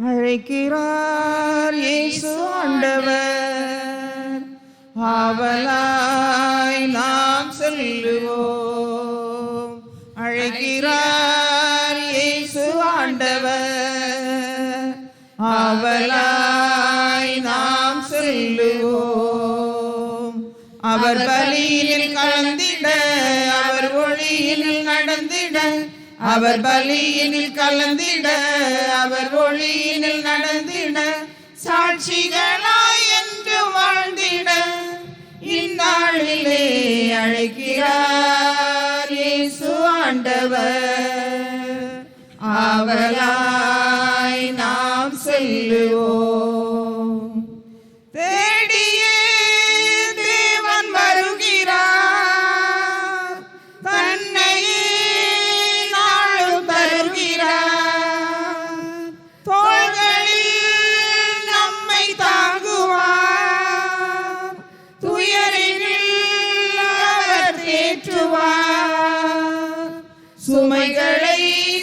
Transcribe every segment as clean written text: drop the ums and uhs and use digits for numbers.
அழைக்கிறார் இயேசு ஆண்டவர், ஆவலாய் நாம் செல்லுவோம். அழைக்கிறார் இயேசு ஆண்டவர், ஆவலாய் நாம் செல்லுவோம். அவர் பலியில் கலந்திட, அவர் ஒளியில் நடந்திட, அவர் பலியினில் கலந்திட, அவர் ஒளியினில் நடந்திட, சாட்சிகளாய் என்று வாழ்ந்திட இந்நாளிலே அழைக்கிறார் இயேசு ஆண்டவர், ஆவலாய் நாம் செல்லுவோம். தேடியே தேவன் வருகிறார், தன்னையே நாளும் தருகிறார். தோள்களில் நம்மை தாங்குவார், துயரினில் அவர் தேற்றுவார். சுமைகளை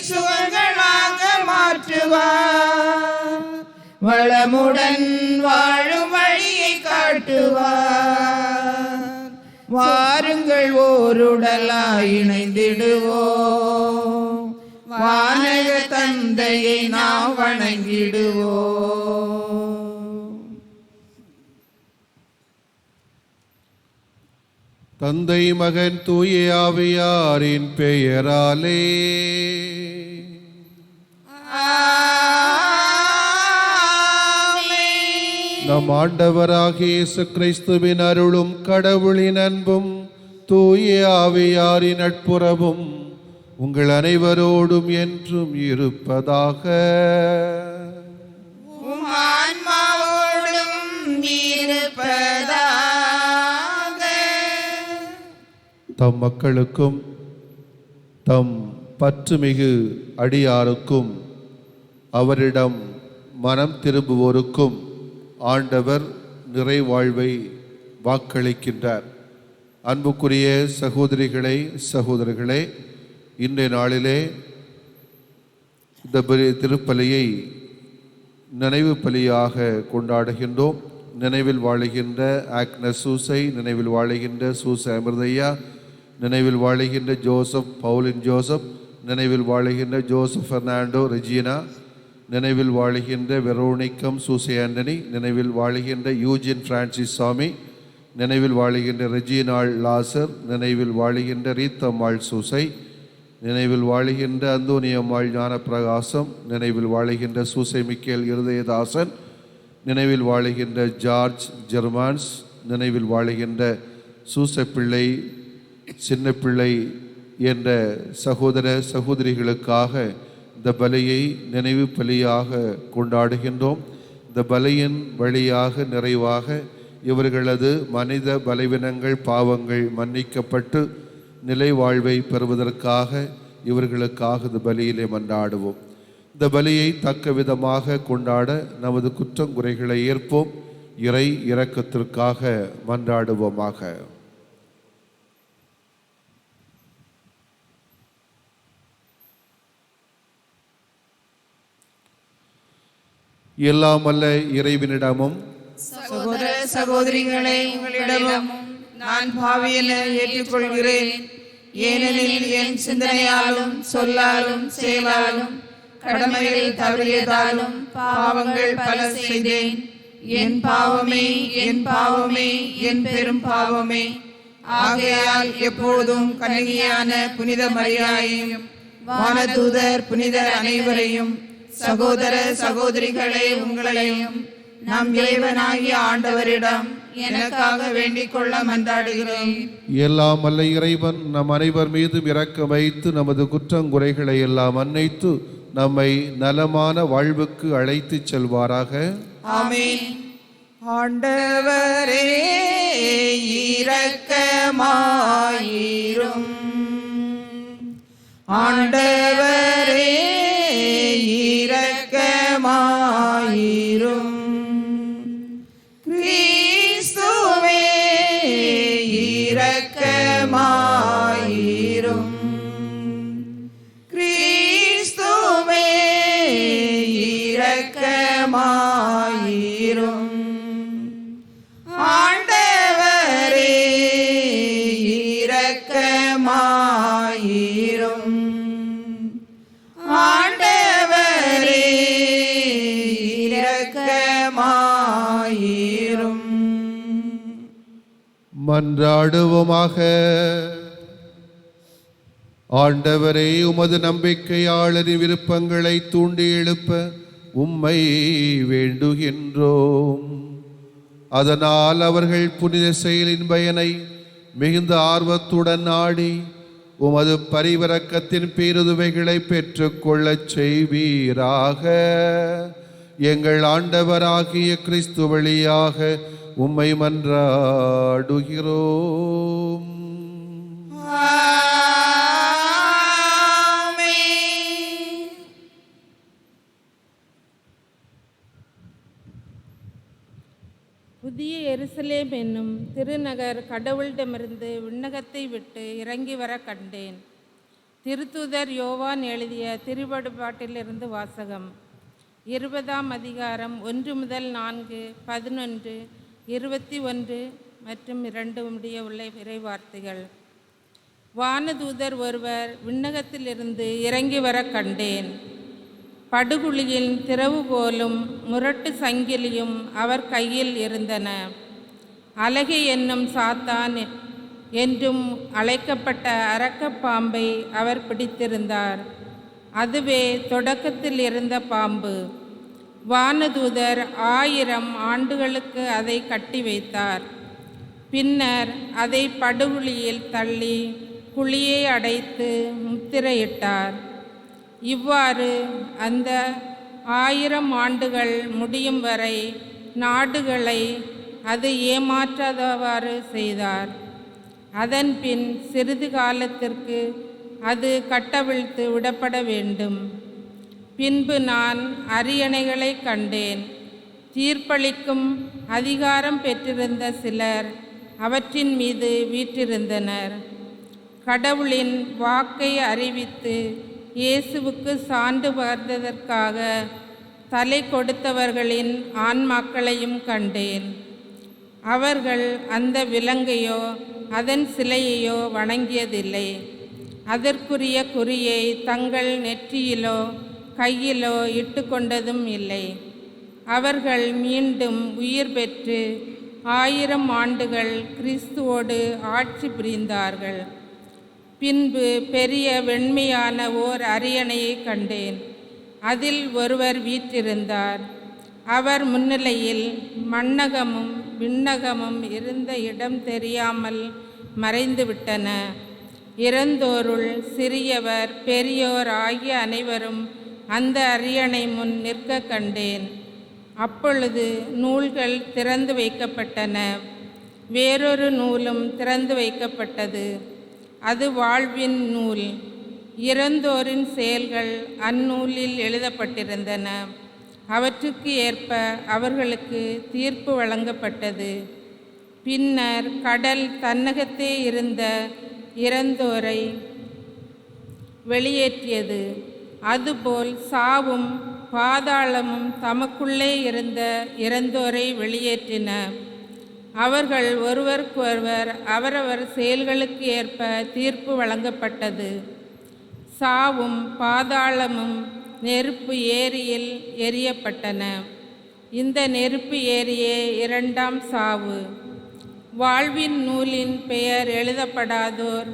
சுகங்களாக மாற்றுவார், வளமுடன் வாழும் வழியை காட்டுவார். வாருங்கள் ஓருடலாய் இணைந்திடுவோம், வானக தந்தையை நாம் வணங்கிடுவோம். தந்தை மகன் தூய ஆவியாரின் பெயராலே நம் ஆண்டவராகிய இயேசு கிறிஸ்துவின் அருளும் கடவுளின் அன்பும் தூய ஆவியாரின் நட்புறவும் உங்கள் அனைவரோடும் என்றும் இருப்பதாக. தம் மக்களுக்கும் தம் பற்றுமிகு அடியாருக்கும் அவரிடம் மனம் திரும்புவோருக்கும் ஆண்டவர் நிறைவாழ்வை வாக்களிக்கின்றார். அன்புக்குரிய சகோதரிகளே, சகோதரர்களே, இன்றைய நாளிலே இந்த திருப்பலியை நினைவு பலியாக கொண்டாடுகின்றோம். நினைவில் வாழுகின்ற ஆக்னஸ் சூசை, நினைவில் வாழுகின்ற சூசை அமிர்தையா, நினைவில் வாழுகின்ற ஜோசப் பவுலின் ஜோசப், நினைவில் வாழுகின்ற ஜோசப் பெர்னாண்டோ ரெஜினா, நினைவில் வாழுகின்ற வெரோனிக்கம் சூசை ஆண்டனி, நினைவில் வாழுகின்ற யூஜின் பிரான்சிஸ் சாமி, நினைவில் வாழுகின்ற ரெஜினாள் லாசர், நினைவில் வாழுகின்ற ரீத்தம்மாள் சூசை, நினைவில் வாழுகின்ற அந்தோனியம்மாள் ஞானப்பிரகாசம், நினைவில் வாழுகின்ற சூசை மிக்கேல் இருதயதாசன், நினைவில் வாழுகின்ற ஜார்ஜ் ஜெர்மான்ஸ், நினைவில் வாழுகின்ற சூசப்பிள்ளை சின்ன பிள்ளை என்ற சகோதர சகோதரிகளுக்காக இந்த பலியை நினைவு பலியாக கொண்டாடுகின்றோம். இந்த பலியின் வழியாக நிறைவாக இவர்களது மனித பலவீனங்கள் பாவங்கள் மன்னிக்கப்பட்டு நிலை வாழ்வை பெறுவதற்காக இவர்களுக்காக இந்த பலியிலே மன்றாடுவோம். இந்த பலியை தக்க விதமாக கொண்டாட நமது குற்றங்குறைகளை ஏற்போம். இறை இரக்கத்திற்காக மன்றாடுவோமாக. எல்லாம் அல்ல இறைவனிடமும் சகோதர சகோதரிகளை உங்களிடமும் நான் பாவியென ஏற்றுக்கொள்கிறேன். ஏனெனில் என் சிந்தனையாலும் சொல்லாலும் செயலாலும் கடமையில் தவறியதாலும் பாவங்கள் பல செய்தேன். என் பாவமே, என் பாவமே, என் பெரும் பாவமே. ஆகையால் எப்பொழுதும் கன்னிகையான புனித மரியாயையும் வானதூதர் புனிதர் அனைவரையும் சகோதர சகோதரிகளே உங்களையும் நம் இறைவனாகிய ஆண்டவரிடம் எனக்காக வேண்டிக் கொள்ள மன்றாடுகிறேன். எல்லாம் அல்ல இறைவன் நம் அனைவர் மீதும் இரக்கம் வைத்து நமது குற்றங்குறைகளை எல்லாம் மன்னித்து நம்மை நலமான வாழ்வுக்கு அழைத்து செல்வாராக. ஆமென். ஆண்டவரே இரக்கமாயிரும். ஆண்டவரே இரக்கமாயிரும். கிறிஸ்துவே இரக்கமாயிரும். கிறிஸ்துவே இரக்கமாயிரும். இரக்கமாயிரும். ஆண்டவரே இரக்கமாயிரும். ஆண்டவரே இரக்கமாயிரும். மன்றாடுவோமாக. ஆண்டவரே, உமது நம்பிக்கையாளரின் விருப்பங்களை தூண்டி எழுப்ப உம்மை வேண்டுகின்றோம். அதனால் அவர்கள் புனித செயலின் பயனை மிகுந்த ஆர்வத்துடன் நாடி உமது பரிவிரக்கத்தின் பேருதவிகளை பெற்றுக்கொள்ளச் செய்வீராக. எங்கள் ஆண்டவராகிய கிறிஸ்து வழியாக உம்மை மன்றாடுகிறோம். புதிய எருசலேம் என்னும் திருநகர் கடவுளிடமிருந்து விண்ணகத்தை விட்டு இறங்கி வர கண்டேன். திருத்தூதர் யோவான் எழுதிய திருவெளிப்பாட்டிலிருந்து வாசகம். 20ஆம் அதிகாரம் 1 முதல் 4, 11, 21 மற்றும் 2 முடிய உள்ள இறைவார்த்தைகள். வானதூதர் ஒருவர் விண்ணகத்திலிருந்து இறங்கி வர கண்டேன். படுகுழியின் திறவுகோலும் முரட்டு சங்கிலியும் அவர் கையில் இருந்தன. அலகை என்னும் சாத்தான் என்றும் அழைக்கப்பட்ட அரக்கப்பாம்பை அவர் பிடித்திருந்தார். அதுவே தொடக்கத்தில் இருந்த பாம்பு. வானதூதர் 1000 ஆண்டுகளுக்கு அதை கட்டி வைத்தார். பின்னர் அதை படுகுழியில் தள்ளி குழியை அடைத்து முத்திரையிட்டார். இவ்வாறு அந்த 1000 ஆண்டுகள் முடியும் வரை நாடுகளை அது ஏமாற்றாதவாறு செய்தார். அதன் பின் சிறிது காலத்திற்கு அது கட்டவிழ்த்து விடப்பட வேண்டும். பின்பு நான் அரியணைகளை கண்டேன். தீர்ப்பளிக்கும் அதிகாரம் பெற்றிருந்த சிலர் அவற்றின் மீது வீற்றிருந்தனர். கடவுளின் வாக்கை அறிவித்து இயேசுவுக்கு சான்று பகர்ந்ததற்காக தலை கொடுத்தவர்களின் ஆன்மாக்களையும் கண்டேன். அவர்கள் அந்த விலங்கையோ அதன் சிலையையோ வணங்கியதில்லை. அதற்குரிய குறியை தங்கள் நெற்றியிலோ கையிலோ இட்டு கொண்டதும் இல்லை. அவர்கள் மீண்டும் உயிர் பெற்று 1000 ஆண்டுகள் கிறிஸ்துவோடு ஆட்சி புரிந்தார்கள். பின்பு பெரிய வெண்மையான ஓர் அரியணையை கண்டேன். அதில் ஒருவர் வீற்றிருந்தார். அவர் முன்னிலையில் மண்ணகமும் விண்ணகமும் இருந்த இடம் தெரியாமல் மறைந்துவிட்டன. இறந்தோருள் சிறியவர் பெரியோர் ஆகிய அனைவரும் அந்த அரியணை முன் நிற்க கண்டேன். அப்பொழுது நூல்கள் திறந்து வைக்கப்பட்டன. வேறொரு நூலும் திறந்து வைக்கப்பட்டது. அது வாழ்வின் நூல். இறந்தோரின் செயல்கள் அந்நூலில் எழுதப்பட்டிருந்தன. அவற்றுக்கு ஏற்ப அவர்களுக்கு தீர்ப்பு வழங்கப்பட்டது. பின்னர் கடல் தன்னகத்தே இருந்த இறந்தோரை வெளியேற்றியது. அதுபோல் சாவும் பாதாளமும் தமக்குள்ளே இருந்த இறந்தோரை வெளியேற்றின. அவர்கள் ஒருவருக்கொருவர் அவரவர் செயல்களுக்கு ஏற்ப தீர்ப்பு வழங்கப்பட்டது. சாவும் பாதாளமும் நெருப்பு ஏரியில் எரியப்பட்டன. இந்த நெருப்பு ஏரியே 2ஆம் சாவு. வாழ்வின் நூலின் பெயர் எழுதப்படாதோர்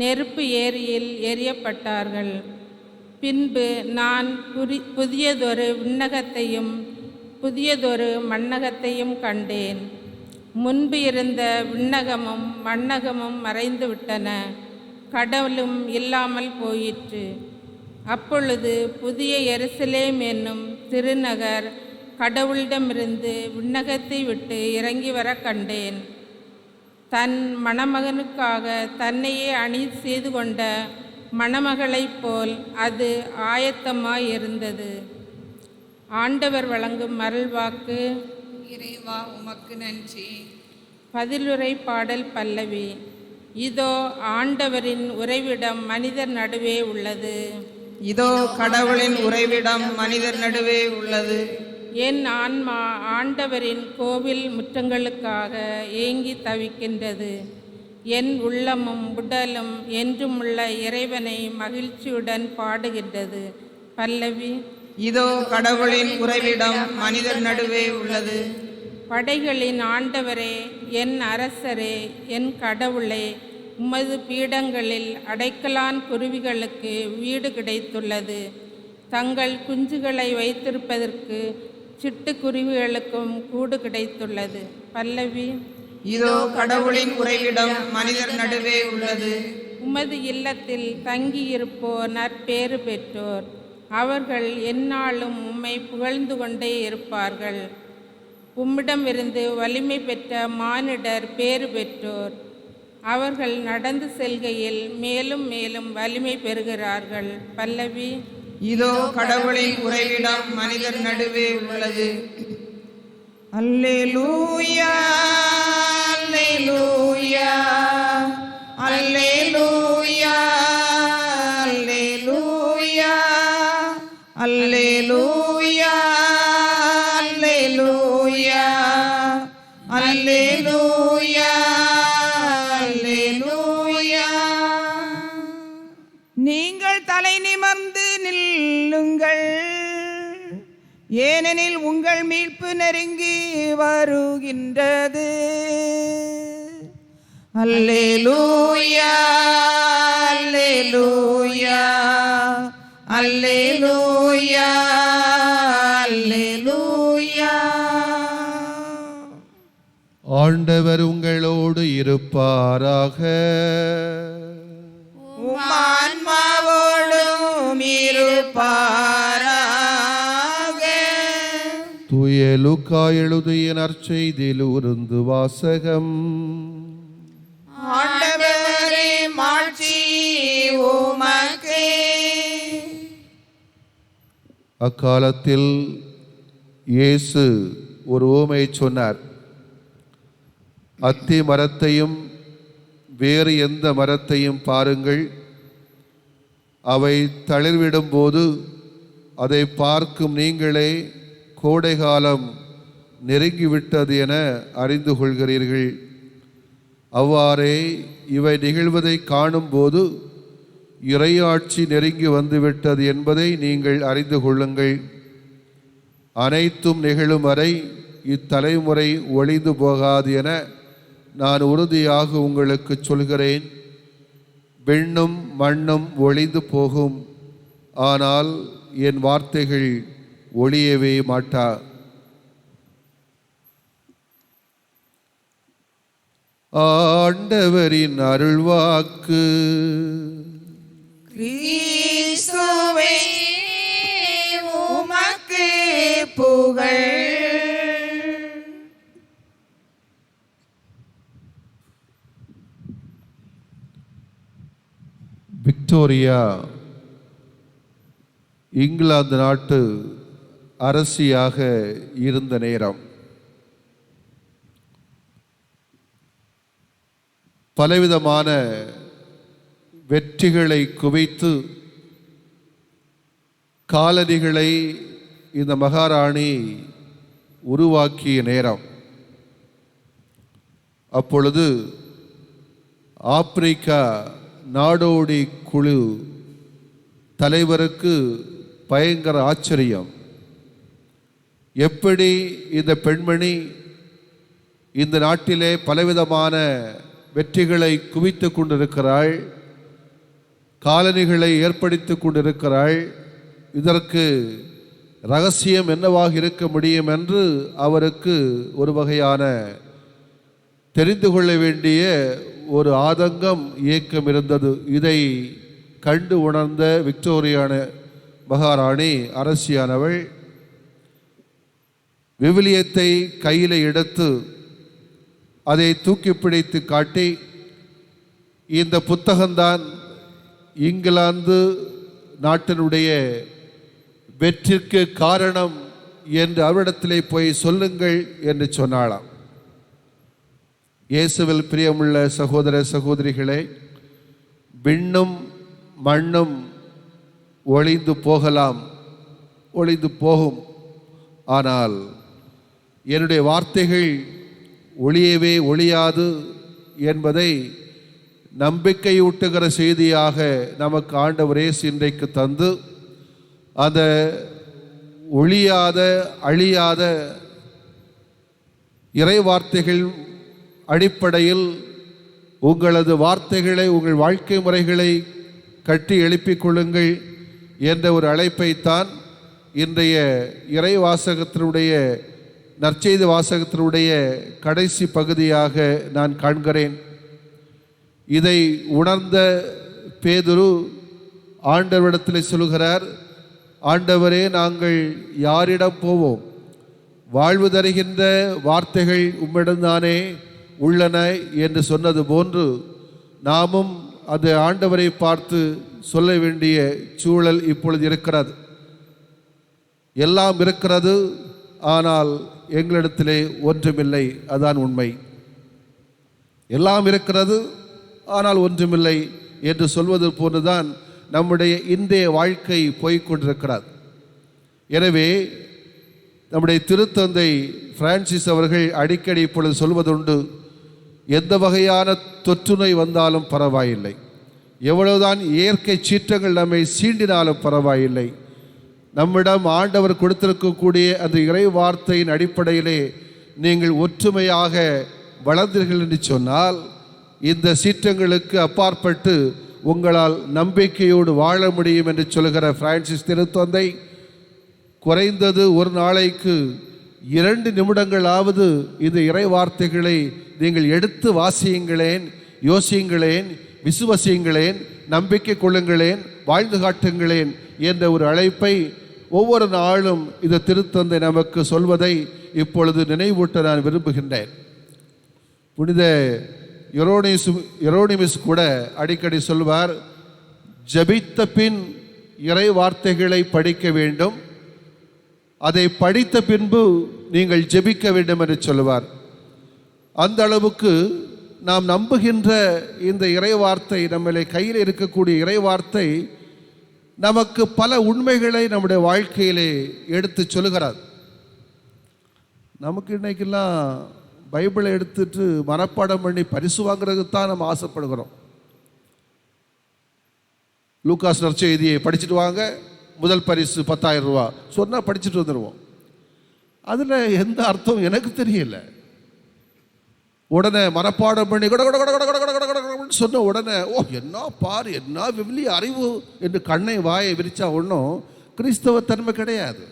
நெருப்பு ஏரியில் எரியப்பட்டார்கள். பின்பு நான் புதியதொரு விண்ணகத்தையும் புதியதொரு மண்ணகத்தையும் கண்டேன். முன்பு இருந்த விண்ணகமும் மண்ணகமும் மறைந்துவிட்டன. கடவுளும் இல்லாமல் போயிற்று. அப்பொழுது புதிய எருசலேம் என்னும் திருநகர் கடவுளிடமிருந்து விண்ணகத்தை விட்டு இறங்கி வர கண்டேன். தன் மணமகனுக்காக தன்னையே அணி செய்து கொண்ட மணமகளைப் போல் அது ஆயத்தமாயிருந்தது. ஆண்டவர் வழங்கும் அருள்வாக்கு. இறைவா உமக்கு நன்றி. பதிலுரை பாடல் பல்லவி. இதோ ஆண்டவரின் உறைவிடம் மனிதர் நடுவே உள்ளது. இதோ கடவுளின் உறைவிடம் மனிதர் நடுவே உள்ளது. என் ஆன்மா ஆண்டவரின் கோவில் முற்றங்களுக்காக ஏங்கி தவிக்கின்றது. என் உள்ளமும் உடலும் என்றுமுள்ள இறைவனை மகிழ்ச்சியுடன் பாடுகின்றது. பல்லவி. இதோ கடவுளின் உறைவிடம் மனிதர் நடுவே உள்ளது. படைகளின் ஆண்டவரே, என் அரசரே, என் கடவுளே, உமது பீடங்களில் அடைக்கலான் குருவிகளுக்கு வீடு கிடைத்துள்ளது. தங்கள் குஞ்சுகளை வைத்திருப்பதற்கு சிட்டுக்குருவிகளுக்கும் கூடு கிடைத்துள்ளது. பல்லவி. இதோ கடவுளின் உறைவிடம் மனிதர் நடுவே உள்ளது. உமது இல்லத்தில் தங்கியிருப்போர் நற்பேறு பெற்றோர். அவர்கள் எந்நாளும் உம்மை புகழ்ந்து கொண்டே இருப்பார்கள். உம்மிடமிருந்து வலிமை பெற்ற மானிடர் பேறு பெற்றோர். அவர்கள் நடந்து செல்கையில் மேலும் மேலும் வலிமை பெறுகிறார்கள். பல்லவி. இதோ கடவுளின் உறைவிடம் மனிதர் நடுவே உள்ளது. அல்லேலூயா, அல்லேலூயா, அல்லேலூயா, அல்லேலூயா, அல்லேலூயா, அல்லேலூயா, அல்லேலூயா, அல்லேலூயா. நீங்கள் தலை நிமிர்ந்து நில்லுங்கள், ஏனெனில் உங்கள் மீட்பு நெருங்கி வருகின்றது. அல்லேலூயா, அல்லேலூயா, அல்லேலூயா, அல்லேலூயா. ஆண்டவர் உங்களோடு இருப்பாராக. ஆன்மாவோடும் இருப்பாராக. தூய லூக்கா எழுதிய நற்செய்தியில் இருந்து வாசகம். ஆண்டவரே, மாட்சி உமக்கே. அக்காலத்தில் இயேசு ஒரு உவமையை சொன்னார். அத்தி மரத்தையும் வேறு எந்த மரத்தையும் பாருங்கள். அவை தளிர்விடும் போது அதை பார்க்கும் நீங்களே கோடை காலம் நெருங்கிவிட்டது என அறிந்து கொள்கிறீர்கள். அவ்வாறே இவை நிகழ்வதை காணும்போது இறையாட்சி நெருங்கி வந்துவிட்டது என்பதை நீங்கள் அறிந்து கொள்ளுங்கள். அனைத்தும் நிகழும் வரை இத்தலைமுறை ஒழிந்து போகாது என நான் உறுதியாக உங்களுக்கு சொல்கிறேன். விண்ணும் மண்ணும் ஒழிந்து போகும், ஆனால் என் வார்த்தைகள் ஒழியவே மாட்டா. ஆண்டவரின் அருள்வாக்கு. கிறிஸ்துவே, உமக்கு புகழ். விக்டோரியா இங்கிலாந்து நாட்டு அரசியாக இருந்த நேரம் பலவிதமான வெற்றிகளை குவித்து காலனிகளை இந்த மகாராணி உருவாக்கிய நேரம். அப்பொழுது ஆப்பிரிக்கா நாடோடி குழு தலைவருக்கு பயங்கர ஆச்சரியம். எப்படி இந்த பெண்மணி இந்த நாட்டிலே பலவிதமான வெற்றிகளை குவித்து கொண்டிருக்கிறாள், காலனிகளை ஏற்படுத்தி கொண்டிருக்கிறாள், இதற்கு ரகசியம் என்னவாக இருக்க முடியும் என்று அவருக்கு ஒரு வகையான தெரிந்து கொள்ள வேண்டிய ஒரு ஆதங்கம், இயக்கம் இருந்தது. இதை கண்டு உணர்ந்த விக்டோரியான மகாராணி அரசியானவள் விவிலியத்தை கையில் எடுத்து அதை தூக்கி பிடித்து காட்டி, இந்த புத்தகம்தான் இங்கிலாந்து நாட்டினுடைய வெற்றிக்கு காரணம் என்று அவரிடத்திலே போய் சொல்லுங்கள் என்று சொன்னாளாம். இயேசுவில் பிரியமுள்ள சகோதர சகோதரிகளே, விண்ணும் மண்ணும் ஒளிந்து போகலாம், ஒளிந்து போகும். ஆனால் என்னுடைய வார்த்தைகள் ஒளியவே ஒளியாது என்பதை நம்பிக்கையூட்டுகிற செய்தியாக நமக்கு ஆண்டவர் இயேசு இன்றைக்கு தந்து, அந்த ஒளியாத அழியாத இறை வார்த்தைகள் அடிப்படையில் உங்களது வார்த்தைகளை, உங்கள் வாழ்க்கை முறைகளை கட்டி எழுப்பிக் கொள்ளுங்கள் என்ற ஒரு அழைப்பைத்தான் இன்றைய இறை வாசகத்தினுடைய, நற்செய்தி வாசகத்தினுடைய கடைசி பகுதியாக நான் காண்கிறேன். இதை உணர்ந்த பேதுரு ஆண்டவரிடத்தில் சொல்கிறார், ஆண்டவரே, நாங்கள் யாரிடம் போவோம்? வாழ்வு தருகின்ற வார்த்தைகள் உம்மிடம்தானே உள்ளன என்று சொன்னது போன்று நாமும் அது ஆண்டவரை பார்த்து சொல்ல வேண்டிய சூழல் இப்பொழுது இருக்கிறது. எல்லாம் இருக்கிறது, ஆனால் எங்களிடத்திலே ஒன்றுமில்லை. அதான் உண்மை. எல்லாம் இருக்கிறது, ஆனால் ஒன்றுமில்லை என்று சொல்வது போன்றுதான் நம்முடைய இன்றைய வாழ்க்கை போய்கொண்டிருக்கிறது. எனவே நம்முடைய திருத்தந்தை பிரான்சிஸ் அவர்கள் அடிக்கடி இப்பொழுது சொல்வதுண்டு, எந்த வகையான தொற்று நோய் வந்தாலும் பரவாயில்லை, எவ்வளவுதான் இயற்கை சீற்றங்கள் நம்மை சீண்டினாலும் பரவாயில்லை, நம்மிடம் ஆண்டவர் கொடுத்திருக்கக்கூடிய அந்த இறை வார்த்தையின் அடிப்படையிலே நீங்கள் ஒற்றுமையாக வளர்ந்தீர்கள் என்று சொன்னால், இந்த சீற்றங்களுக்கு அப்பாற்பட்டு உங்களால் நம்பிக்கையோடு வாழ முடியும் என்று சொல்கிற பிரான்சிஸ் திருத்தந்தை, குறைந்தது ஒரு நாளைக்கு 2 நிமிடங்களாவது இந்த இறை வார்த்தைகளை நீங்கள் எடுத்து வாசியுங்களேன், யோசியுங்களேன், விசுவசியுங்களேன், நம்பிக்கை கொள்ளுங்களேன், வாழ்ந்து காட்டுங்களேன் என்ற ஒரு அழைப்பை ஒவ்வொரு நாளும் இந்த திருத்தந்தை நமக்கு சொல்வதை இப்பொழுது நினைவூட்ட நான் விரும்புகின்றேன். புனித எரோனிமிஸ் கூட அடிக்கடி சொல்வார், ஜபித்த பின் இறை வார்த்தைகளை படிக்க வேண்டும், அதை படித்த பின்பு நீங்கள் ஜெபிக்க வேண்டும் என்று சொல்லுவார். அந்த அளவுக்கு நாம் நம்புகின்ற இந்த இறை வார்த்தை, நம்மளை கையில் இருக்கக்கூடிய இறை வார்த்தை நமக்கு பல உண்மைகளை நம்முடைய வாழ்க்கையிலே எடுத்து சொல்லுகிறார். நமக்கு இன்னைக்கெல்லாம் பைபிளை எடுத்துட்டு மனப்பாடம் பண்ணி பரிசு வாங்குறதுக்கு தான் நம்ம ஆசைப்படுகிறோம். லூகாஸ் நற்செய்தியை படிச்சுட்டு வாங்க, முதல் பரிசு 10,000 ரூபா சொன்னால் படிச்சுட்டு வந்துடுவோம். அதில் எந்த அர்த்தம் எனக்கு தெரியல. உடனே மனப்பாடம் பண்ணி சொன்ன உடனே, ஓ என்ன பார், என்ன விவிலிய அறிவு என்று கண்ணை வாயை விரிச்சா ஒன்றும் கிறிஸ்தவ தன்மை கிடையாது.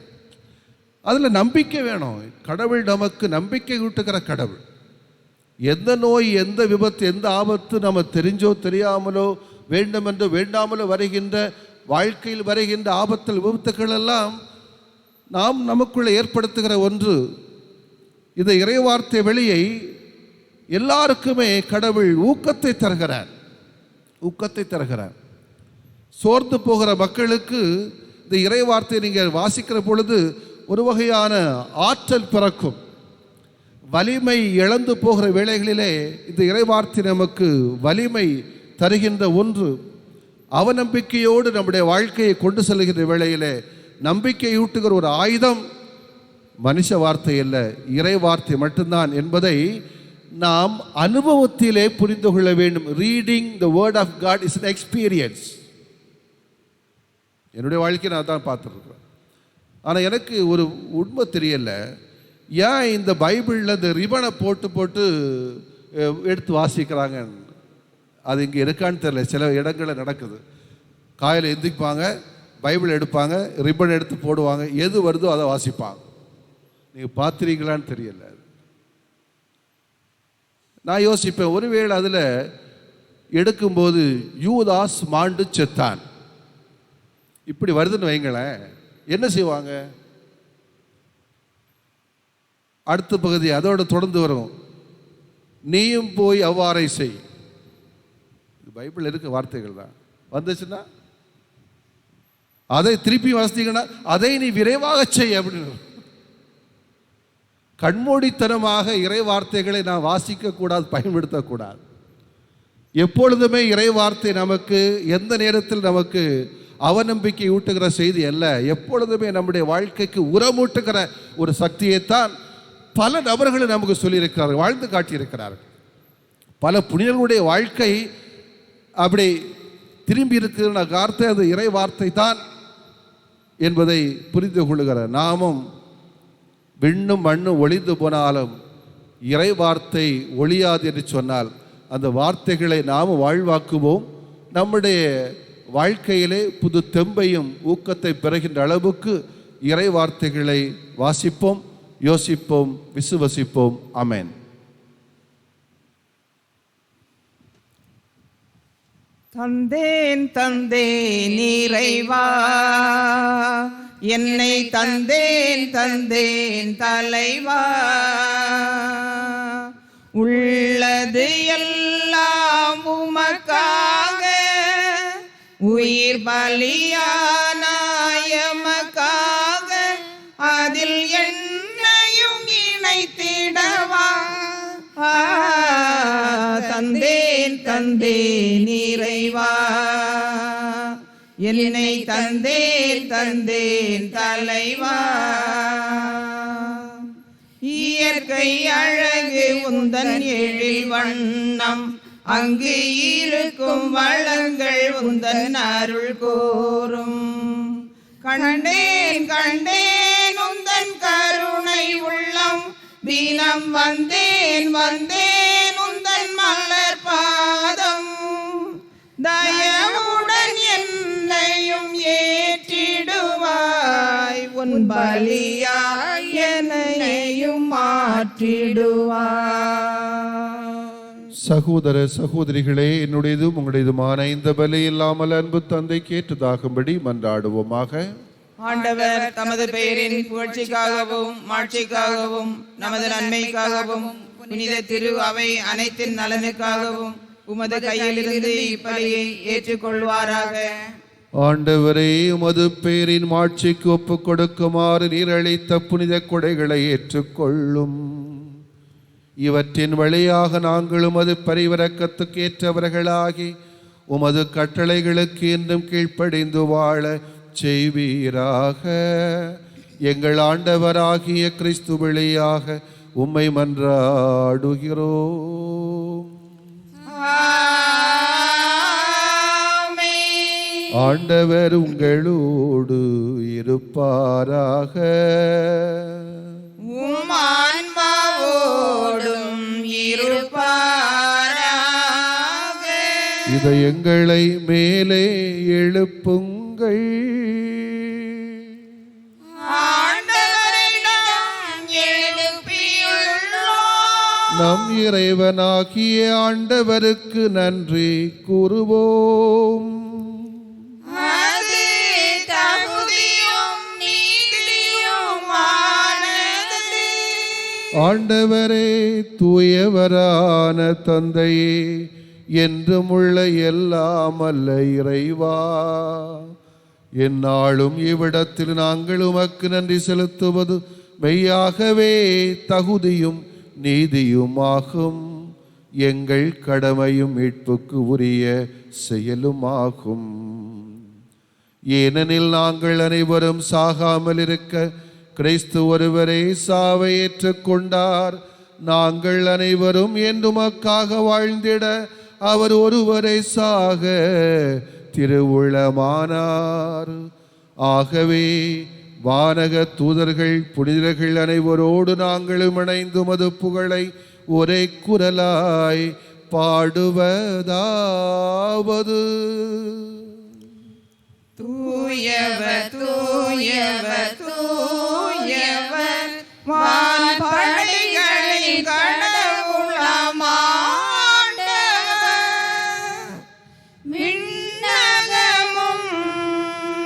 அதில் நம்பிக்கை வேணும். கடவுள் நமக்கு நம்பிக்கை ஊட்டுகிற கடவுள். எந்த நோய், எந்த விபத்து, எந்த ஆபத்து நம்ம தெரிஞ்சோ தெரியாமலோ வேண்டுமென்று வேண்டாமலோ வருகின்ற வாழ்க்கையில் வருகின்ற ஆபத்தில் விபத்துக்கள் எல்லாம் நாம் நமக்குள்ளே ஏற்படுத்துகிற ஒன்று. இந்த இறைவார்த்தை வெளியை எல்லாருக்குமே கடவுள் ஊக்கத்தை தருகிறார், ஊக்கத்தை தருகிறார். சோர்ந்து போகிற மக்களுக்கு இந்த இறைவார்த்தையை நீங்கள் வாசிக்கிற பொழுது ஒரு வகையான ஆற்றல் பிறக்கும். வலிமை இழந்து போகிற வேளைகளிலே இந்த இறைவார்த்தை நமக்கு வலிமை தருகின்ற ஒன்று. அவநம்பிக்கையோடு நம்முடைய வாழ்க்கையை கொண்டு செல்கின்ற வேளையிலே நம்பிக்கையூட்டுகிற ஒரு ஆயுதம் மனுஷ வார்த்தை அல்ல, இறை வார்த்தை மட்டும்தான் என்பதை நாம் அனுபவத்திலே புரிந்து கொள்ள வேண்டும். Reading the word of God is an experience. என்னுடைய வாழ்க்கையை நான் தான் பார்த்துருக்கேன். ஆனால் எனக்கு ஒரு உண்மை தெரியல, ஏன் இந்த பைபிளில் இந்த ரிபனை போட்டு போட்டு எடுத்து வாசிக்கிறாங்க. அது இங்கே இருக்கான்னு தெரியல. சில இடங்களில் நடக்குது. காலையில் எந்திரிப்பாங்க, பைபிள் எடுப்பாங்க, ரிப்பன் எடுத்து போடுவாங்க, எது வருதோ அதை வாசிப்பாங்க. நீங்கள் பார்த்துறீங்களான்னு தெரியல. நான் யோசிப்பேன், ஒருவேளை அதில் எடுக்கும்போது யூதாஸ் மாண்டு செத்தான் இப்படி வருதுன்னு வைங்களேன், என்ன செய்வாங்க? அடுத்த பகுதி அதோட தொடர்ந்து வரும், நீயும் போய் அவ்வாறை செய். பைபிள் இருக்க வார்த்தைகள் தான். வந்துச்சுன்னா அதை திருப்பி வாசித்தீங்கன்னா அதை நீ விரைவாக செய் அப்படின்னு. கண்மூடித்தனமாக இறை வார்த்தைகளை நான் வாசிக்கக்கூடாது, பயன்படுத்தக்கூடாது. எப்பொழுதுமே இறை வார்த்தை நமக்கு எந்த நேரத்தில் நமக்கு அவநம்பிக்கை ஊட்டுகிற செய்தி அல்ல. எப்பொழுதுமே நம்முடைய வாழ்க்கைக்கு உரமூட்டுகிற ஒரு சக்தியைத்தான் பல நபர்கள் நமக்கு சொல்லியிருக்கிறார்கள், வாழ்ந்து காட்டியிருக்கிறார்கள். பல புனிதர்களுடைய வாழ்க்கை அப்படி திரும்பி இருக்கிற வார்த்தை அது இறை வார்த்தை தான் என்பதை புரிந்து கொள்ளுகிற நாமும் விண்ணும் மண்ணும் ஒளிந்து போனாலும் இறை வார்த்தை ஒளியாது என்று சொன்னால் அந்த வார்த்தைகளை நாம் வாழ்வாக்குவோம். நம்முடைய வாழ்க்கையிலே புது தெம்பையும் ஊக்கத்தை பெறுகின்ற அளவுக்கு இறை வார்த்தைகளை வாசிப்போம், யோசிப்போம், விசுவசிப்போம். ஆமென். தந்தேன் தந்தேன் இறைவா, என்னை தந்தேன் தந்தேன் தலைவா, உள்ளது எல்லாம் உமக்காக, உயிர் பலியான எமக்காக, அதில் என்னையும் இணைத்திடவா. தந்தேன் தந்தேன் இறைவா, என்னை தந்தேன் தந்தேன் தலைவா. இயற்கை அழகு உந்தன் எழில் வண்ணம், அங்கு இருக்கும் வளங்கள் உந்தன் அருள் கோரும். கண்டேன் கண்டேன் உந்தன் கருணை உள்ளம், தினம் வந்தேன் வந்தேன் உந்தன் மலர் பாதம். தயவுடன் என்னையும் ஏற்றிடுவாய், உன் பலியாய் என்னையும் மாற்றிடுவாய். சகோதர சகோதரிகளே, என்னுடையதும் உங்களுடையதுமான இந்த பலி இல்லாமல் அன்பு தந்தை கேட்டதாகும்படி மன்றாடுவோமாக. ஆண்டவர் தமது பெயரின் புகழ்ச்சிக்காகவும் மாட்சிக்காகவும் நமது நன்மைக்காகவும் புனித திரு அவை அனைத்தின் நலனுக்காகவும் உமது கையிலிருந்து இப்பலியை ஏற்றுக்கொள்வாராக. ஆண்டவரே, உமது பெயரின் மாட்சிக்கு ஒப்புக் கொடுக்குமாறு நீர் அளித்த புனித கொடைகளை ஏற்றுக்கொள்ளும். இவற்றின் வழியாக நாங்கள் உமது பரிவிரக்கத்துக்கு ஏற்றவர்களாகி உமது கட்டளைகளுக்கு என்றும் கீழ்ப்படிந்து வாழ செய்வீராக. எங்கள் ஆண்டவராகிய கிறிஸ்து வழியாக உம்மை மன்றாடுகிறோம். ஆண்டவர் உங்களோடு இருப்பாராக. உம் ஆன்மாவோடும் இருப்பாராக. இதயங்களை மேலே எழுப்புங்கள். நம் இறைவனாகிய ஆண்டவருக்கு நன்றி கூறுவோம். ஆண்டவரே, தூயவரான தந்தையே, என்றும் உள்ள எல்லாம் அல்ல இறைவா, எந்நாளும் இவ்விடத்தில் நாங்கள் உமக்கு நன்றி செலுத்துவது மெய்யாகவே தகுதியும் நீதியுமாகும். எங்கள் கடமையும் மீட்புக்கு உரிய செயலுமாகும். ஏனெனில் நாங்கள் அனைவரும் சாகாமல் இருக்க கிறிஸ்து ஒருவரே சாவை ஏற்றுக்கொண்டார். நாங்கள் அனைவரும் என்றுமக்காக வாழ்ந்திட அவர் ஒருவரை சாக திருவுளமானார். ஆகவே வானக தூதர்கள் புனிதர்கள் அனைவரோடு நாங்களும் இணைந்து மது புகழை ஒரே குரலாய் பாடுவதாவது. தூயவர் தூயவர் தூயவர் வான்படைகளின் கடவுளாம் ஆண்டவர். விண்ணகமும்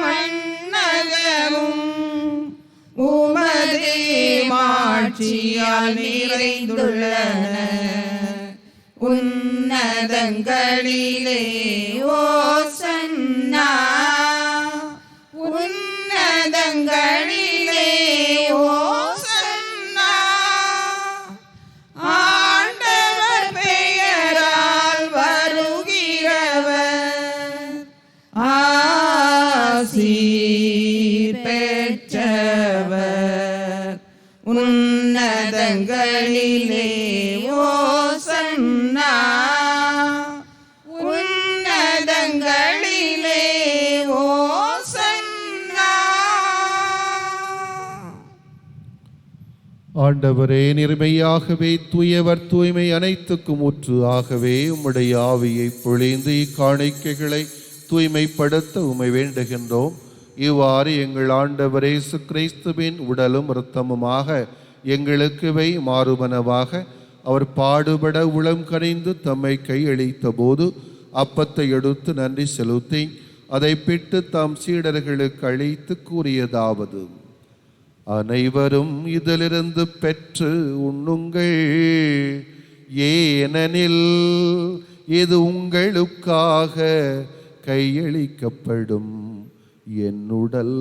மண்ணகமும் உமது மாட்சியால் நிறைந்துள்ளன. உன்னதங்களிலே ஓசன்னா, உன்னதங்களிலே ஓசன்னா. ஆண்டவர் பெயரால் வருகிறவர் ஆசி உன்னதங்களிலே ஓசன்னா, உன்னதங்களிலே ஓசன்னா. ஆண்டவரே, நிர்மையாகவே தூயவர், தூய்மை அனைத்துக்கும் ஊற்று ஆகவே உம்முடைய ஆவியை பொழிந்து இக்காணிக்கைகளை தூய்மைப்படுத்த உம்மை வேண்டுகின்றோம். இவ்வாறு எங்கள் ஆண்டவர் இயேசு கிறிஸ்துவின் உடலும் இரத்தமுமாக எங்களுக்கு இவை மாறுபனவாக அவர் பாடுபட உளம் கனிந்து தம்மை கையளித்த போது அப்பத்தை எடுத்து நன்றி செலுத்தி அதை பிட்டு தம் சீடர்களுக்கு அளித்து கூறியதாவது: அனைவரும் இதிலிருந்து பெற்று உண்ணுங்கள், ஏனெனில் இது உங்களுக்காக கையளிக்கப்படும் என் உடல்.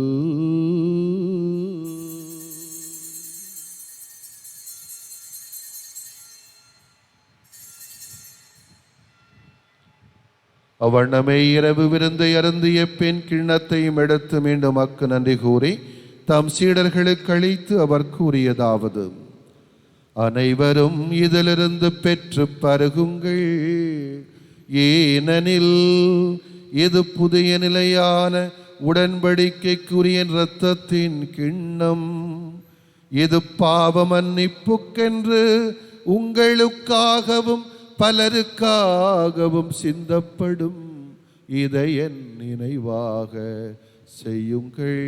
அவ்வண்ணமே இரவு விருந்தை அருந்திய பின் கிண்ணத்தையும் எடுத்து மீண்டும் மக்கு நன்றி கூறி தம் சீடர்களுக்கு அளித்து அவர் கூறியதாவது: அனைவரும் இதிலிருந்து பெற்று பருகுங்கள், ஏனெனில் இது புதிய நிலையான உடன்படிக்கைக்குரிய இரத்தத்தின் கிண்ணம். இது பாவ மன்னிப்புக்கென்று உங்களுக்காகவும் பலருக்காகவும் சிந்தப்படும். இதை என் நினைவாக செய்யுங்கள்.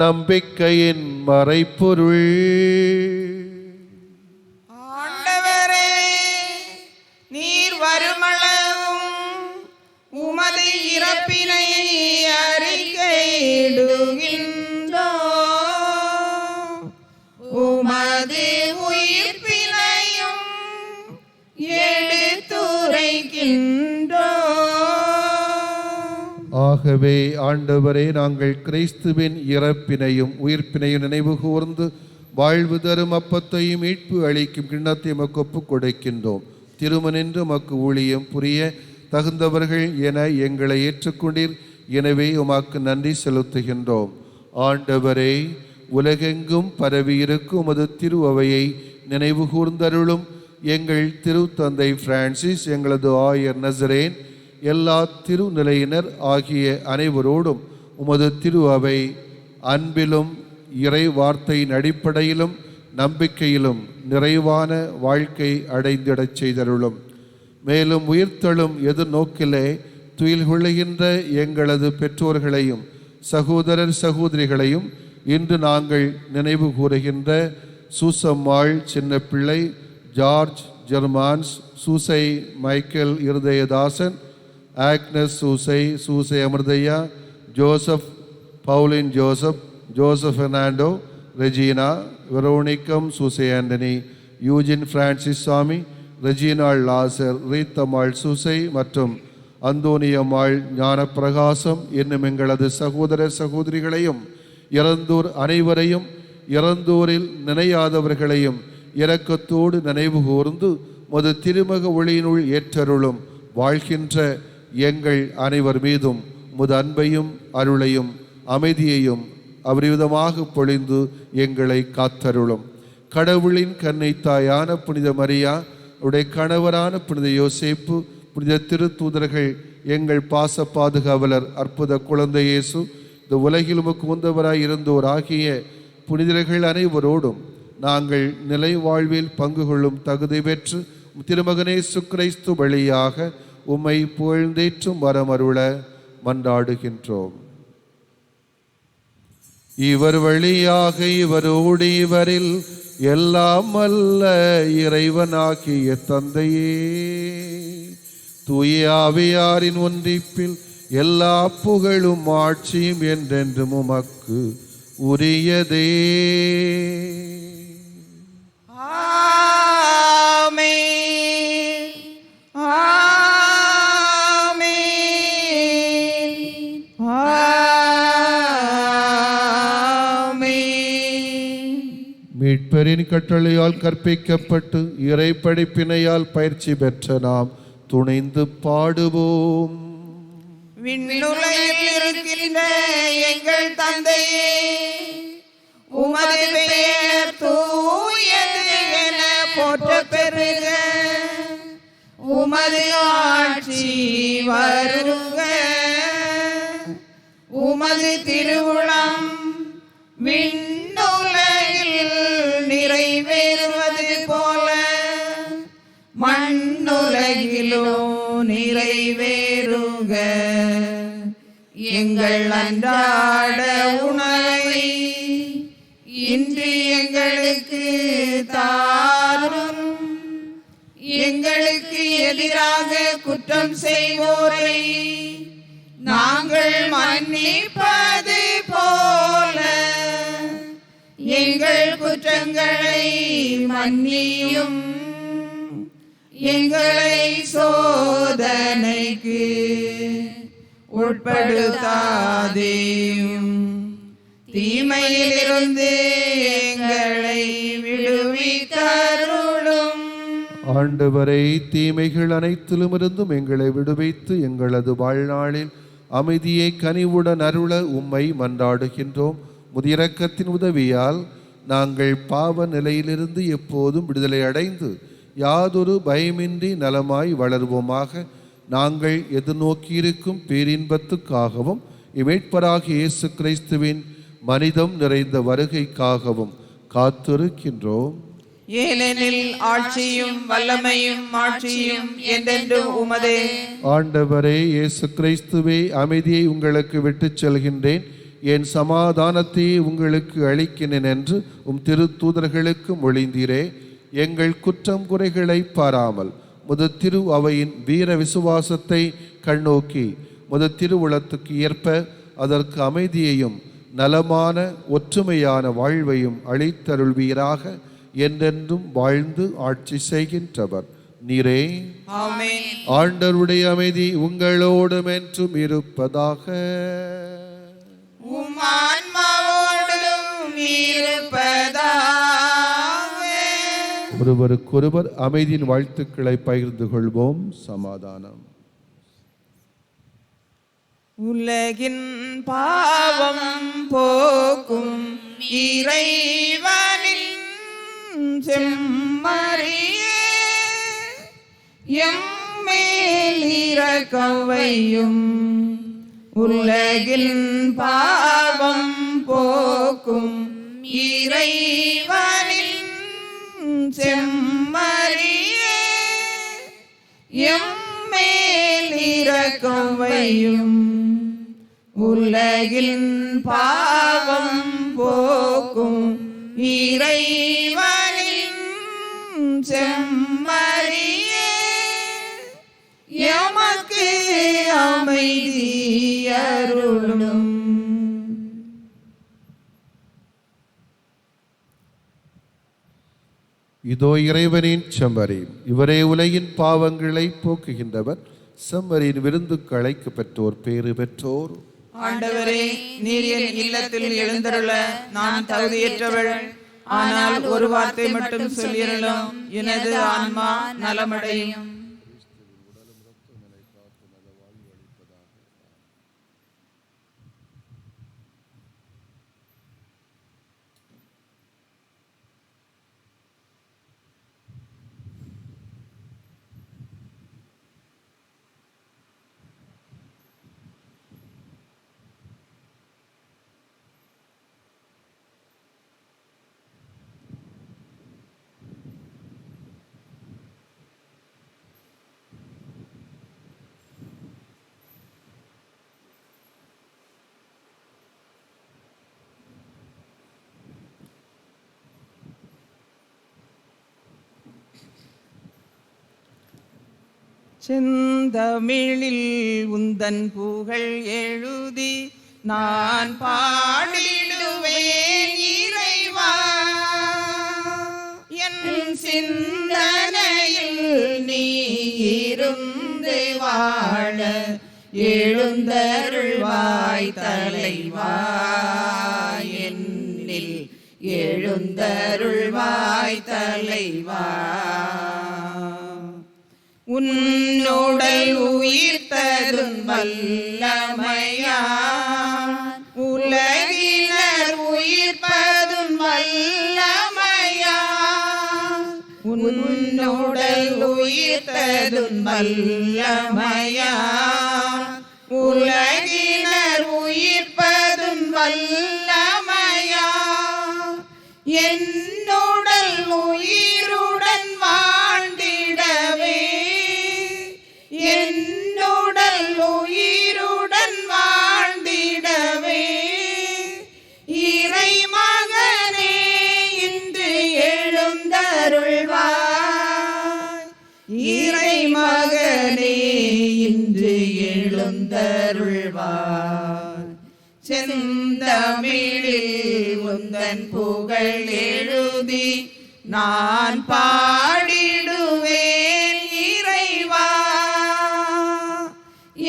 நம்பிக்கையின் மறைப்பொருள். ஆண்டவரே, நீர் வருமளவும் உமது இறப்பினை அறிக்கையிடுகின்றோம், உமது உயிர்ப்பினையும் எடுத்துரைக்கின்றோம். ஆகவே ஆண்டவரே, நாங்கள் கிறிஸ்துவின் இறப்பினையும் உயிர்ப்பினையும் நினைவு கூர்ந்து வாழ்வு தரும் அப்பத்தையும் மீட்பு அளிக்கும் கிண்ணத்தை மக்கு ஒப்புக் கொடுக்கின்றோம். திருமணின்று மக்கு ஊழியம் புரிய தகுந்தவர்கள் என எங்களை ஏற்றுக்கொண்டீர். எனவே உமக்கு நன்றி செலுத்துகின்றோம். ஆண்டவரே, உலகெங்கும் பரவியிருக்கும் உமது திரு அவையை நினைவு கூர்ந்தருளும். எங்கள் திரு தந்தை பிரான்சிஸ், எங்களது ஆயர் நசரேன், எல்லா திருநிலையினர் ஆகிய அனைவரோடும் உமது திரு அவை அன்பிலும் இறை வார்த்தையின் அடிப்படையிலும் நம்பிக்கையிலும் நிறைவான வாழ்க்கை அடைந்திடச் செய்தருளும். மேலும் உயிர்த்தெழும் எதிர்நோக்கிலே துயில் கொள்ளுகின்ற எங்களது பெற்றோர்களையும் சகோதரர் சகோதரிகளையும் இன்று நாங்கள் நினைவு கூறுகின்ற Susammal Chinna Pillai, George Germans, Susai Michael Irudayadasan, Agnes Susai, Susai Amirthaiya, Joseph Pauline Joseph, Joseph Fernando, Regina, வெரோனிக்கம் Susai Antony, Eugene Francis Sami, Reginal லாசர், ரீத்தம்மாள் சூசை மற்றும் அந்தோனியம்மாள் ஞானப்பிரகாசம் என்னும் எங்களது சகோதர சகோதரிகளையும் இறந்தோர் அனைவரையும் இறந்தோரில் நினையாதவர்களையும் இரக்கத்தோடு நினைவு கூர்ந்து மது திருமக ஒளியினுள் ஏற்றருளும். வாழ்கின்ற எங்கள் அனைவர் மீதும் முது அன்பையும் அருளையும் அமைதியையும் அபரிவிதமாக பொழிந்து எங்களை காத்தருளும். கடவுளின் கன்னை தாயான புனித மரியா, உடைய கணவரான புனித யோசேப்பு, புனித திருத்தூதர்கள், எங்கள் பாச பாதுகாவலர் அற்புத குழந்தை இயேசு, இந்த உலகில் உமக்கு உந்தவராய் இருந்தோர் ஆகிய புனிதர்கள் அனைவரோடும் நாங்கள் நிலை வாழ்வில் பங்கு கொள்ளும் தகுதி பெற்று திருமகனேசு கிறிஸ்து வழியாக உம்மை புகழ்ந்தேற்றும் வரமருள மன்றாடுகின்றோம். இவர் வழியாக இவரோடு இவரில் எல்லாம் அல்ல இறைவனாகிய தந்தையே, தூய ஆவியாரின் ஒன்றிப்பில் எல்லா புகழும் ஆட்சியும் என்றென்றும் உமக்கு உரியதே. ஆமென், ஆமென், ஆமென். மீட்பு மீட்பரின் கட்டளையால் கற்பிக்கப்பட்டு இறை படிப்பினையால் பயிற்சி பெற்ற நாம் துணிந்து பாடுவோம். விண்ணுலகில் இருக்கின்ற எங்கள் தந்தையே, உமது பெயர் தூயது என போற்றப் பெறுக. உமது ஆட்சி வருக. உமது திருவுளம் விண்ணுலகில் நிறைவேறுவது போல மண்ணுலகிலும் நிறைவேறுக. எங்கள் அன்றாட உணவை இன்று எங்களுக்கு தாரும். எங்களுக்கு எதிராக குற்றம் செய்வோரை நாங்கள் மன்னிப்பது போல எங்கள் குற்றங்களை மன்னியும். எங்களை சோதனைக்கு உட்படுத்தாதேயும், தீமையிலிருந்து எங்களை விடுவித்தருளும். ஆண்டவரை, தீமைகள் அனைத்திலும் இருந்தும் எங்களை விடுவித்து எங்களது வாழ்நாளில் அமைதியை கனிவுடன் அருள உம்மை மன்றாடுகின்றோம். முதிரக்கத்தின் உதவியால் நாங்கள் பாவ நிலையிலிருந்து எப்போதும் விடுதலை அடைந்து யாதொரு பயமின்றி நலமாய் வளர்வோமாக. நாங்கள் எதிர்நோக்கியிருக்கும் பேரின்பத்துக்காகவும் இமீட்பராகிய இயேசு கிறிஸ்துவின் மனிதம் நிறைந்த வருகைக்காகவும் காத்திருக்கின்றோம். ஏனெனில் ஆட்சியும் வல்லமையும் மாட்சியும் என்றென்றும் உமதே. ஆண்டவரே இயேசு கிறிஸ்துவே, அமைதியை உங்களுக்கு விட்டுச் செல்கின்றேன், என் சமாதானத்தை உங்களுக்கு அளிக்கிறேன் என்று உம் திருத்தூதர்களுக்கு மொழிந்தீரே. எங்கள் குற்றம் குறைகளை பாராமல் முது திரு அவையின் வீர விசுவாசத்தை கண்ணோக்கி முது திருவுளத்துக்கு ஏற்ப அதற்கு அமைதியையும் நலமான ஒற்றுமையான வாழ்வையும் அளித்தருள்வீராக. என்றென்றும் வாழ்ந்து ஆட்சி செய்கின்றவர் நீரே. ஆமென். ஆண்டவருடைய அமைதி உங்களோடும் என்றும் இருப்பதாக. உம் ஆன்மாவோடும் இருப்பதாக. ஒருவருக்கொருவர் அமைதியின் வாழ்த்துக்களை பகிர்ந்து கொள்வோம். சமாதானம். உலகின் பாவம் போக்கும் இறைவனின் செம்மறியே, எம்மேல் இரக்கம் வையும். உலகின் பாவம் போக்கும் இறைவனின் செம்மறியே, எம்மேல் இரக்கம் வையும். உலகின் பாவம் போக்கும் இறைவனின் செம்மறியே, எமக்கு அமைதி அருளும். இதோ இறைவனின் செம்மறி, இவரே உலகின் பாவங்களை போக்குகின்றவர். செம்மறியின் விருந்துக்கு அழைக்க பெற்றோர் பேறு பெற்றோர். ஆண்டவரே, நீர் என் இல்லத்தில் எழுந்தருள நான் தகுதியற்றவள். ஆனால் ஒரு வார்த்தை மட்டும் சொல்லியருளும், எனது ஆன்மா நலமடையும். செந்தமிழில் உந்தன் புகழ் எழுதி நான் பாடிடுவேன் இறைவா. என் சிந்தனையில் நீ இருந்து வாழ எழுந்தருள்வாய் தலைவா. என்னில் எழுந்தருள்வாய் உன்னுடல் உயிர்த்தரும் வல்லமையான் உலகினர் உயிர்ப்பதும் வல்லமையான் உன்னுடல் உயிர்த்தரும் வல்லமையான் உலகினர் உயிர்ப்பதும் வல்லமையான் என்னுடல் உயிருடன் வாழ்ந்திடவே என்னுடல் உயிருடன் வாழ்ந்திடவே இறை மகனே இன்று எழுந்தருள்வாய் இறை மகனே இன்று எழுந்தருள்வாய் செந்தமிழில் உந்தன் புகழ் எழுதி நான் பாடிடுவேன் இறைவா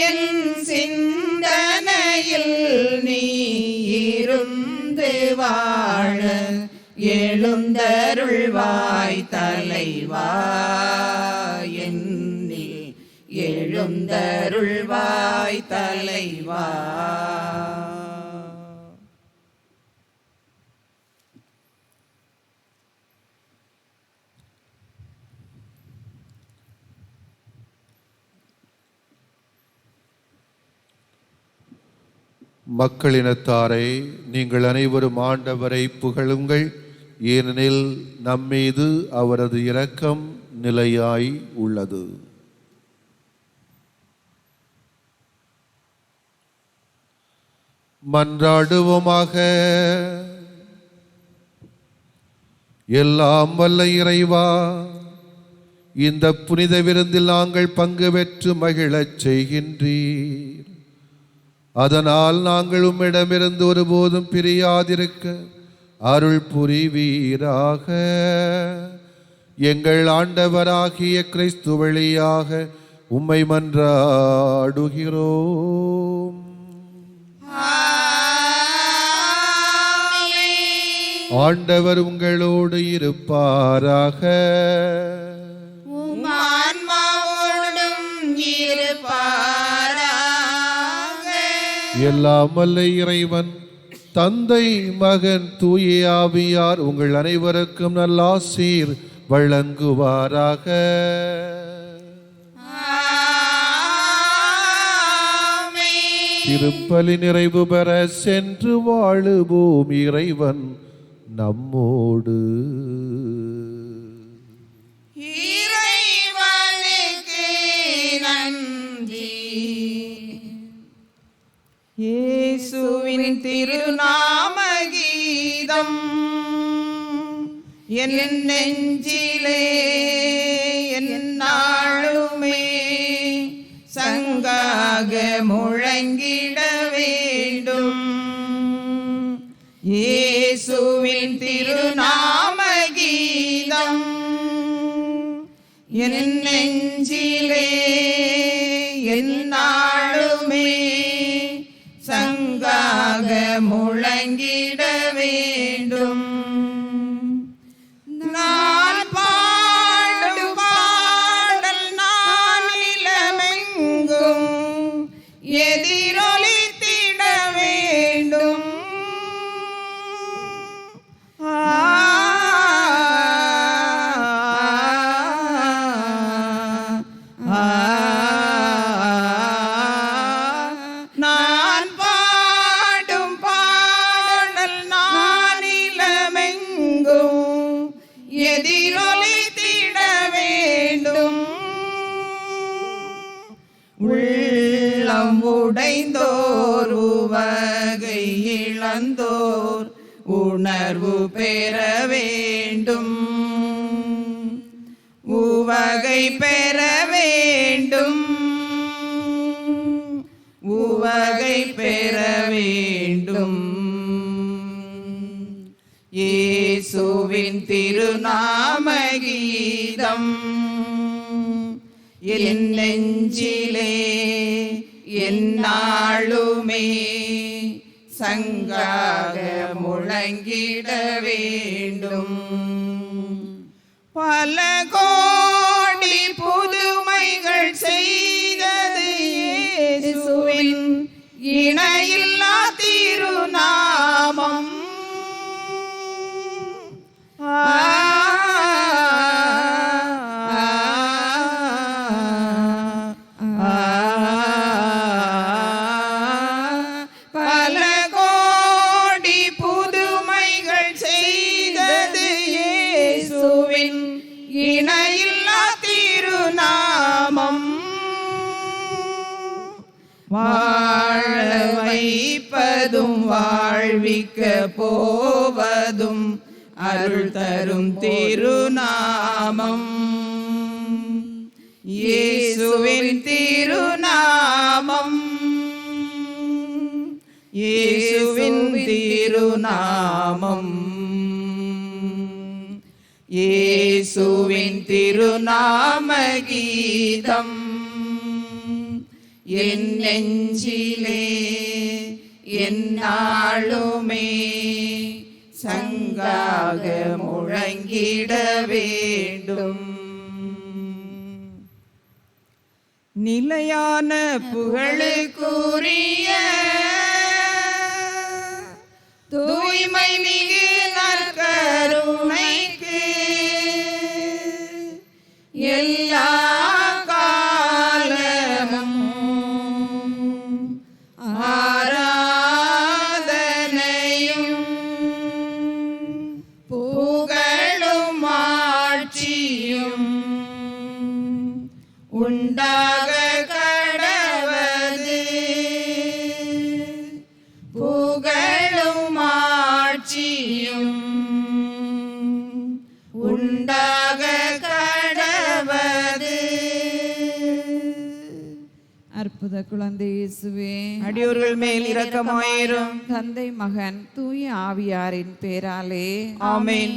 என் சிந்தனையில் நீ இருந்து வாழ எழுந்தருள்வாய் தலைவா என்னில் எழுந்தருள்வாய் தலைவா. மக்களினத்தாரை, நீங்கள் அனைவரும் ஆண்டவரை புகழுங்கள், ஏனெனில் நம்மீது அவரது இரக்கம் நிலையாய் உள்ளது. மன்றாடுவோமாக. எல்லாம் வல்ல இறைவா, இந்த புனித விருந்தில் நாங்கள் பங்கு பெற்று மகிழச் செய்கின்றீர். அதனால் நாங்கள் உம்மிடமிருந்து ஒருபோதும் பிரியாதிருக்க அருள் புரிவீராக. எங்கள் ஆண்டவராகிய கிறிஸ்து வழியாக உம்மை மன்றாடுகிறோம். ஆண்டவர் உங்களோடு இருப்பாராக. எல்லாம் வல்ல இறைவன் தந்தை, மகன், தூய ஆவியார் உங்கள் அனைவருக்கும் நல்லாசீர் வழங்குவாராக. திருப்பலி நிறைவு பெற சென்று வாழுவோம். இறைவன் நம்மோடு. இயேசுவின் திருநாம கீதம் என் நெஞ்சிலே எந்நாளுமே சங்காக முழங்கிட வேண்டும். இயேசுவின் திருநாம கீதம் என் நெஞ்சிலே எந்நாளுமே சங்காக முழங்கிட வேண்டும். நான் பாடும் பாடல் நானிலமெங்கும் எதிரொலித்திட வேண்டும். உள்ளம் உடைந்தோர் உவகை இழந்தோர் உணர்வு பெற வேண்டும். உவகை பெற வேண்டும். உவகை பெற வேண்டும். இயேசுவின் திருநாம கீதம் என் நெஞ்சிலே எந்நாளுமே சங்காக முழங்கிட வேண்டும். பல கோடி புதுமைகள் வாழ வைப்பதும் வாழ்விக்க போவதும் அருள் தரும் திருநாமம். இயேசுவின் திருநாமம், இயேசுவின் திருநாமம், இயேசுவின் திருநாம கீதம் என் நெஞ்சிலே எந்நாளுமே சங்காக முழங்கிட வேண்டும். நிலையான புகழுக்குரிய தூய்மை மிகு நற்கருணைக்கு எல்லா காலமும் ஆராதனையும் புகழும் ஆட்சியும் உண்டாக கடவது. புகழும் ஆட்சியும் உண்டாக கடவது. அற்புத குழந்தை இயேசுவே, அடியோர்கள் மேல் இரக்கமாயிரும். தந்தை மகன் தூய ஆவியாரின் பேராலே ஆமென்.